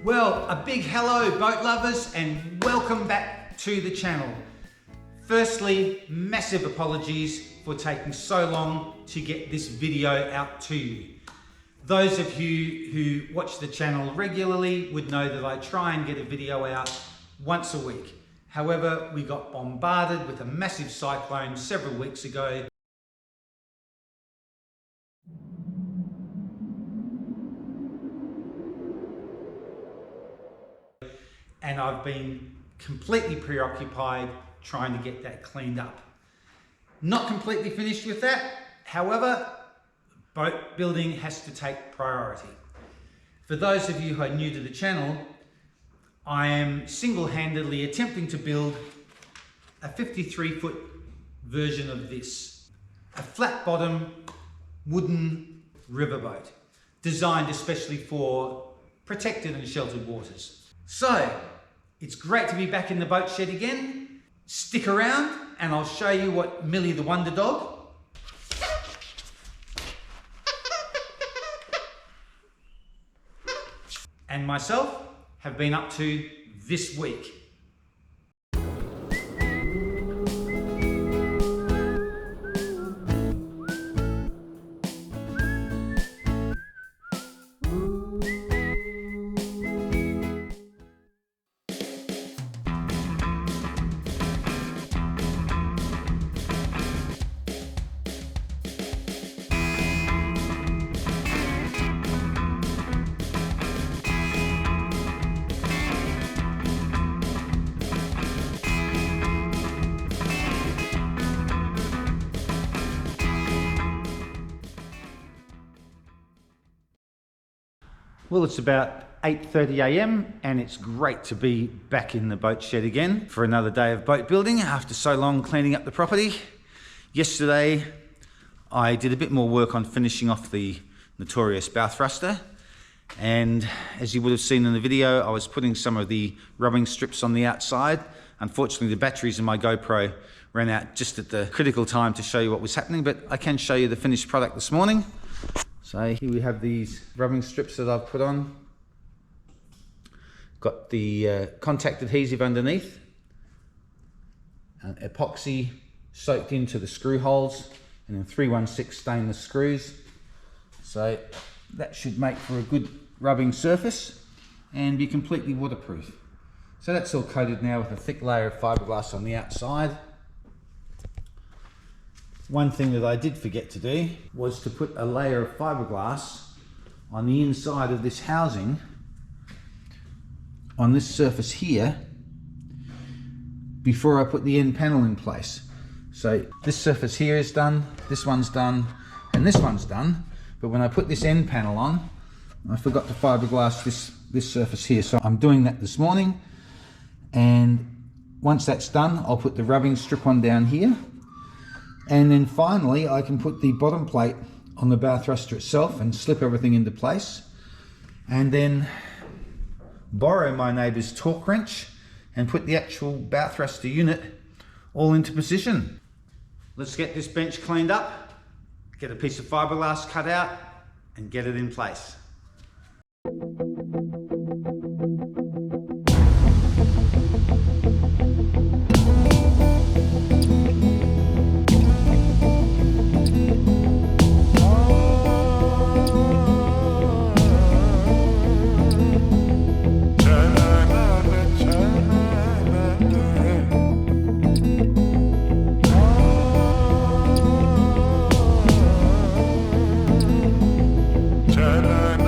Well, a big hello boat lovers and welcome back to the channel. Firstly, massive apologies for taking so long to get this video out to you. Those of you who watch the channel regularly would know that I try and get a video out once a week. However, we got bombarded with a massive cyclone several weeks ago. And I've been completely preoccupied trying to get that cleaned up. Not completely finished with that. However, boat building has to take priority. For those of you who are new to the channel, I am single-handedly attempting to build a 53-foot version of this. A flat-bottom wooden riverboat designed especially for protected and sheltered waters. So, it's great to be back in the boat shed again. Stick around and I'll show you what Millie the Wonder Dog and myself have been up to this week. Well, it's about 8:30 a.m. and it's great to be back in the boat shed again for another day of boat building after so long cleaning up the property. Yesterday, I did a bit more work on finishing off the notorious bow thruster. And as you would have seen in the video, I was putting some of the rubbing strips on the outside. Unfortunately, the batteries in my GoPro ran out just at the critical time to show you what was happening, but I can show you the finished product this morning. So here we have these rubbing strips that I've put on. Got the contact adhesive underneath, epoxy soaked into the screw holes, and then 316 stainless screws. So that should make for a good rubbing surface and be completely waterproof. So that's all coated now with a thick layer of fiberglass on the outside. One thing that I did forget to do was to put a layer of fiberglass on the inside of this housing on this surface here before I put the end panel in place. So this surface here is done, this one's done, and this one's done. But when I put this end panel on, I forgot to fiberglass this surface here. So I'm doing that this morning. And once that's done, I'll put the rubbing strip on down here. And then finally, I can put the bottom plate on the bow thruster itself and slip everything into place. And then borrow my neighbour's torque wrench and put the actual bow thruster unit all into position. Let's get this bench cleaned up, get a piece of fiberglass cut out and get it in place. Turn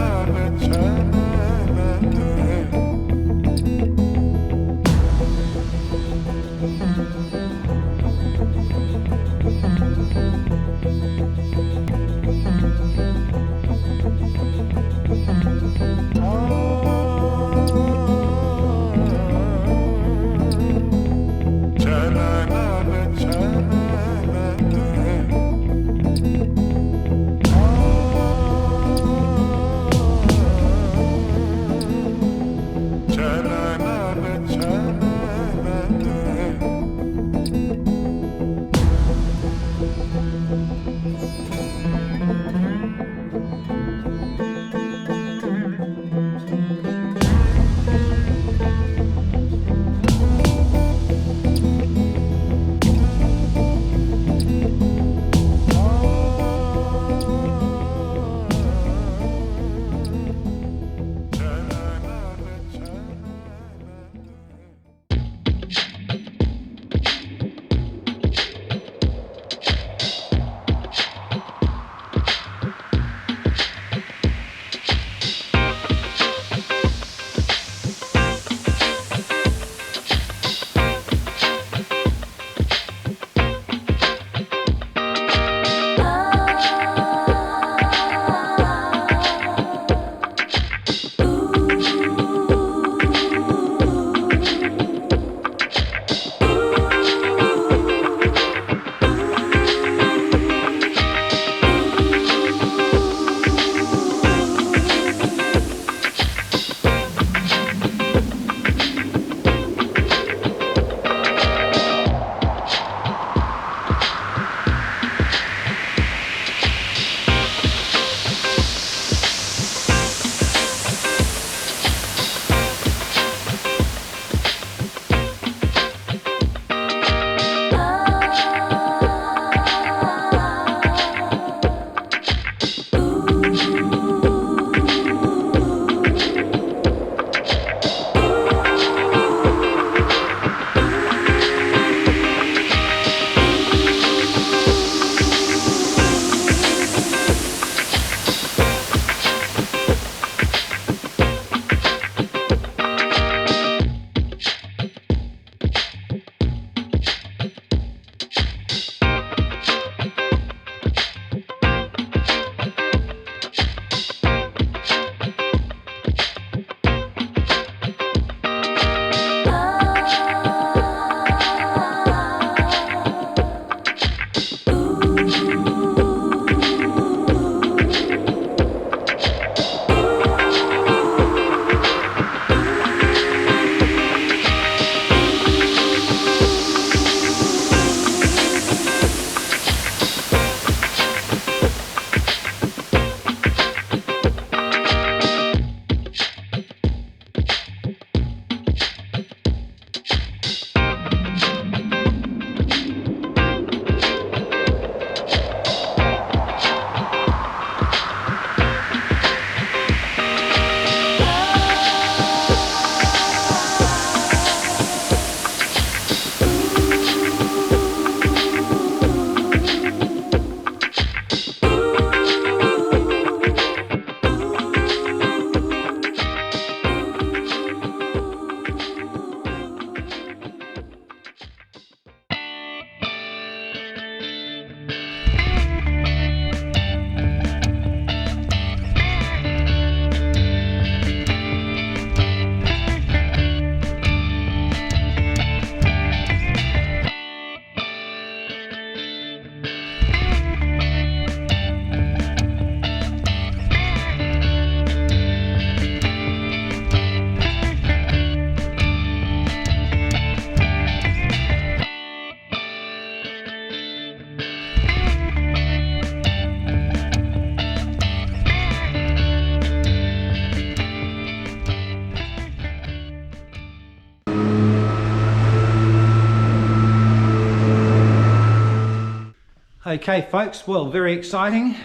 Okay folks, well, very exciting.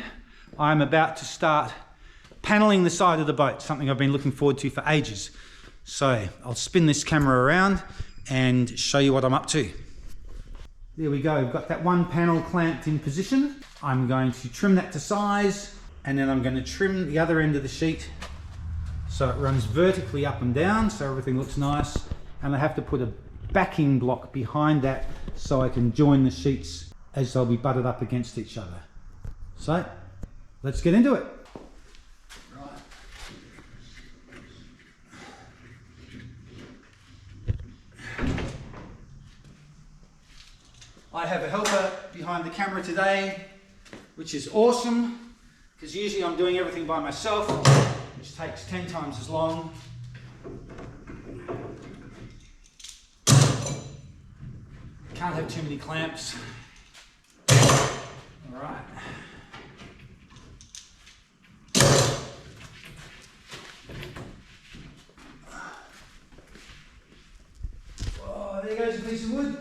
I'm about to start paneling the side of the boat, something I've been looking forward to for ages. So I'll spin this camera around and show you what I'm up to. There we go, we've got that one panel clamped in position. I'm going to trim that to size, and then I'm going to trim the other end of the sheet so it runs vertically up and down so everything looks nice. And I have to put a backing block behind that so I can join the sheets as they'll be butted up against each other. So let's get into it. Right. I have a helper behind the camera today, which is awesome, because usually I'm doing everything by myself, which takes 10 times as long. Can't have too many clamps. All right. Oh, there goes a piece of wood.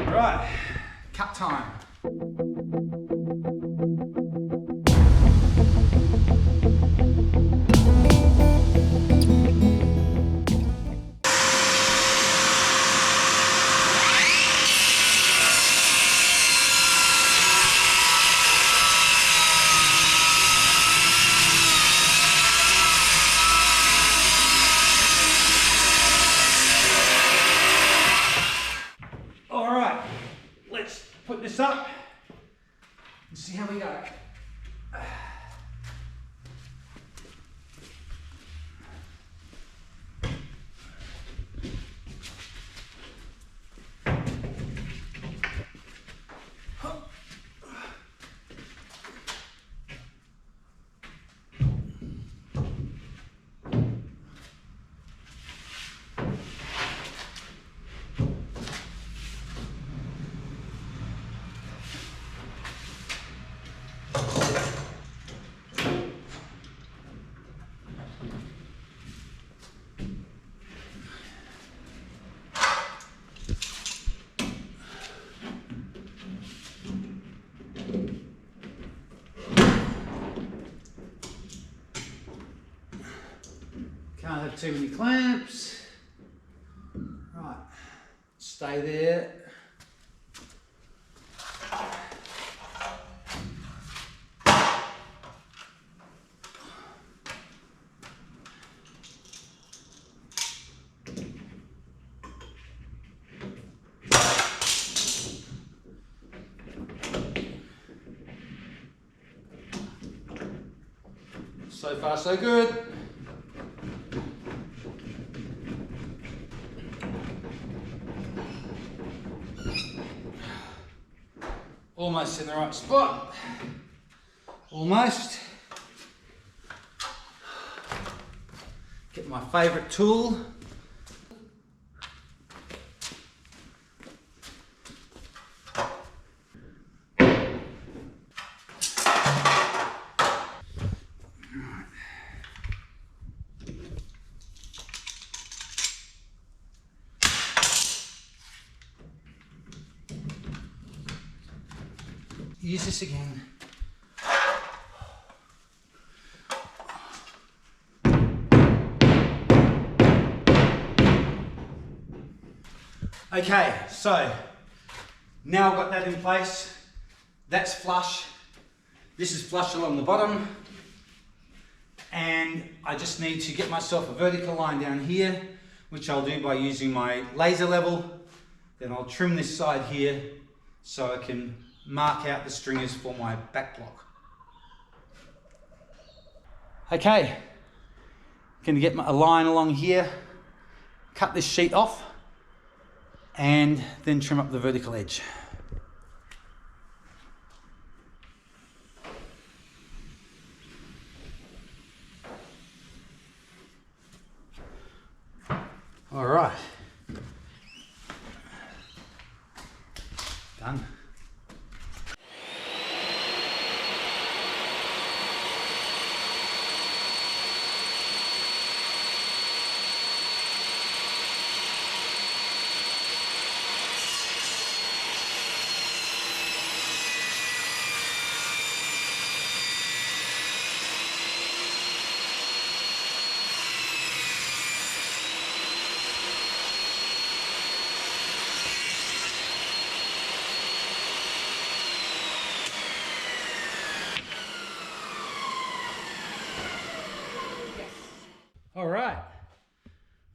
Right, cut time. All right, let's put this up and see how we go. Can't have too many clamps. Right, stay there. So far, so good. Almost in the right spot. Almost. Get my favourite tool. Use this again. Okay, so now I've got that in place. That's flush. This is flush along the bottom. And I just need to get myself a vertical line down here, which I'll do by using my laser level. Then I'll trim this side here so I can mark out the stringers for my back block. Okay, going to get a line along here, cut this sheet off, and then trim up the vertical edge. All right, done. .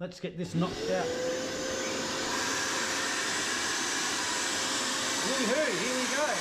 Let's get this knocked out. Woohoo, here we go.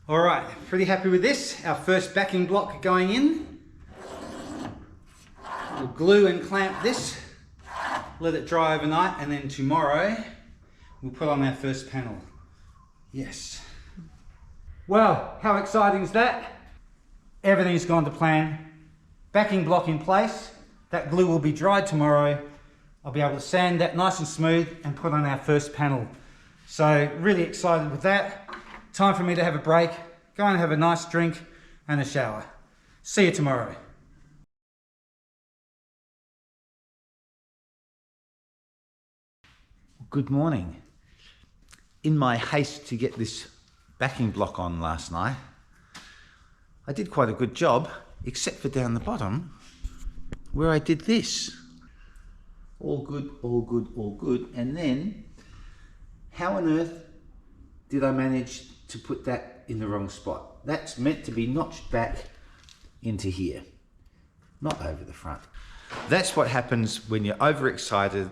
All right, pretty happy with this. Our first backing block going in. We'll glue and clamp this, let it dry overnight, and then tomorrow we'll put on our first panel. Yes. Well, how exciting is that? Everything's gone to plan. Backing block in place. That glue will be dried tomorrow. I'll be able to sand that nice and smooth and put on our first panel. So really excited with that. Time for me to have a break, go and have a nice drink and a shower. See you tomorrow. Good morning. In my haste to get this backing block on last night, I did quite a good job, except for down the bottom, where I did this. All good, all good, all good. And then, how on earth did I manage to put that in the wrong spot? That's meant to be notched back into here, not over the front. That's what happens when you're overexcited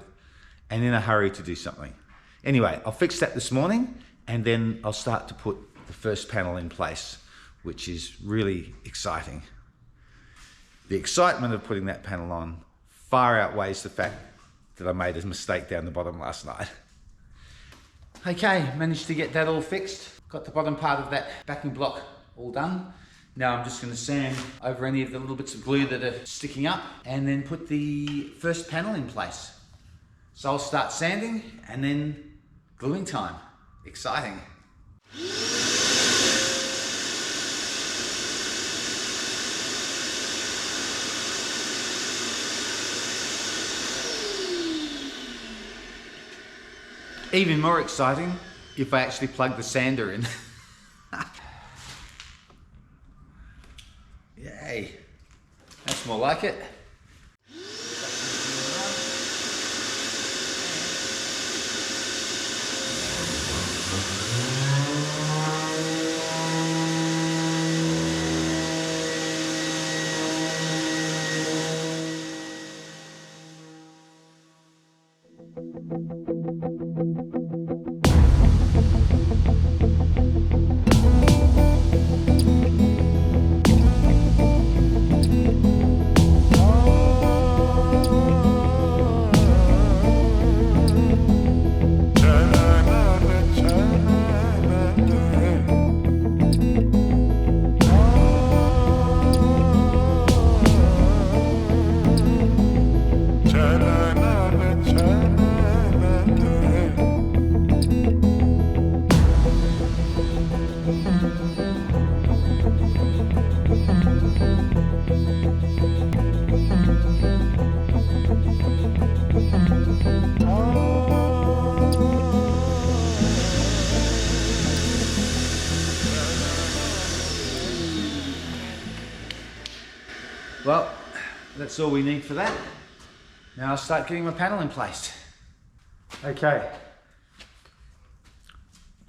and in a hurry to do something. Anyway, I'll fix that this morning and then I'll start to put the first panel in place, which is really exciting. The excitement of putting that panel on far outweighs the fact that I made a mistake down the bottom last night. Okay, managed to get that all fixed. Got the bottom part of that backing block all done. Now I'm just going to sand over any of the little bits of glue that are sticking up and then put the first panel in place. So I'll start sanding and then gluing time. Exciting. Even more exciting if I actually plug the sander in. Yay, that's more like it. Well, that's all we need for that. Now I'll start getting my panel in place. Okay,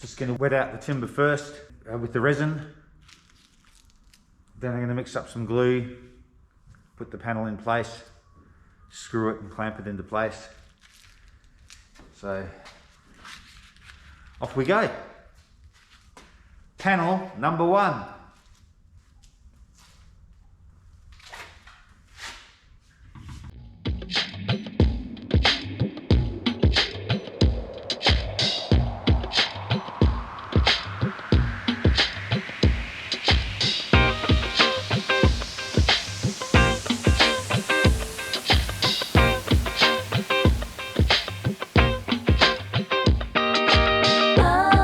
just going to wet out the timber first with the resin. Then I'm going to mix up some glue, put the panel in place, screw it and clamp it into place. So off we go. Panel number 1. Oh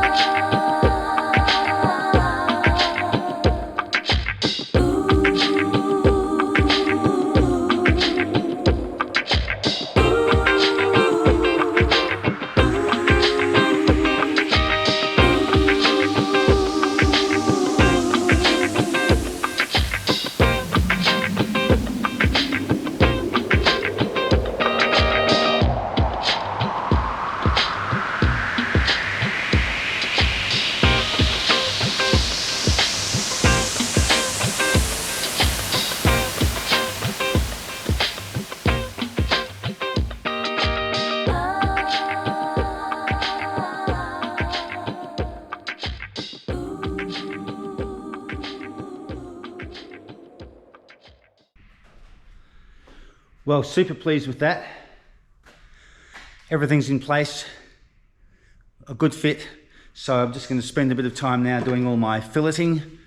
Well, super pleased with that. Everything's in place, a good fit. So I'm just going to spend a bit of time now doing all my filleting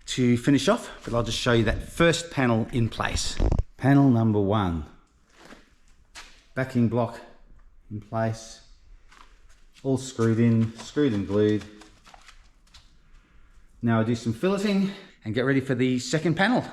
to finish off, but I'll just show you that first panel in place. Panel number 1. Backing block in place, all screwed and glued. Now I do some filleting and get ready for the second panel.